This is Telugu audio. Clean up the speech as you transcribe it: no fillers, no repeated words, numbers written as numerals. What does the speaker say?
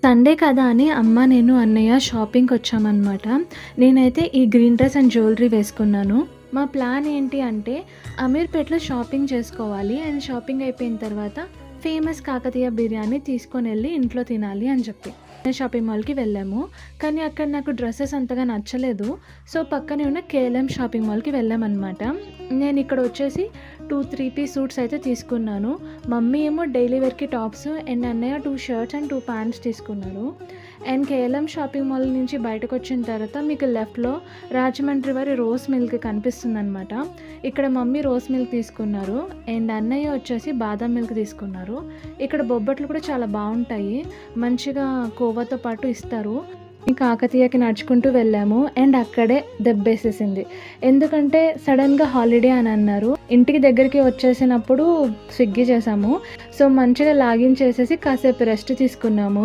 సండే కదా అని అమ్మ, నేను, అన్నయ్య షాపింగ్‌కి వచ్చామన్నమాట. నేనైతే ఈ గ్రీన్ డ్రెస్ అండ్ జ్యువెలరీ వేసుకున్నాను. మా ప్లాన్ ఏంటి అంటే అమీర్పేటలో షాపింగ్ చేసుకోవాలి అండ్ షాపింగ్ అయిపోయిన తర్వాత ఫేమస్ కాకతీయ బిర్యానీ తీసుకొనెళ్ళి ఇంట్లో తినాలి అని చెప్పి. షాపింగ్ మాల్‌కి వెళ్ళాము. కానీ అక్కడ నాకు డ్రెసెస్ అంతగా నచ్చలేదు. సో, పక్కనే ఉన్న కేఎల్ఎం షాపింగ్ మాల్‌కి వెళ్ళామన్నమాట. నేను ఇక్కడ వచ్చేసి 2, 3 పీస్ సూట్స్ అయితే తీసుకున్నాను. మమ్మీ ఏమో డైలీ వేర్‌కి టాప్స్ అండ్ అన్నయ్య 2 షర్ట్స్ అండ్ 2 ప్యాంట్స్ తీసుకున్నారు. అండ్ కేఎల్ఎం షాపింగ్ మాల్ నుంచి బయటకొచ్చిన తర్వాత మీకు లెఫ్ట్‌లో రాజమండ్రి వారి రోస్ మిల్క్ కనిపిస్తుందనమాట. ఇక్కడ మమ్మీ రోస్ మిల్క్ తీసుకున్నారు అండ్ అన్నయ్య వచ్చేసి బాదం మిల్క్ తీసుకున్నారు. ఇక్కడ బొబ్బట్లు కూడా చాలా బాగుంటాయి. మంచిగా కోవాతో పాటు ఇస్తారు. కాకతీయకి నడుచుకుంటూ వెళ్ళాము అండ్ అక్కడే దెబ్బేసేసింది. ఎందుకంటే సడన్గా హాలిడే అని అన్నారు. ఇంటికి దగ్గరికి వచ్చేసినప్పుడు స్విగ్గీ చేసాము. సో, మంచిగా లాగిన్ చేసేసి కాసేపు రెస్ట్ తీసుకున్నాము.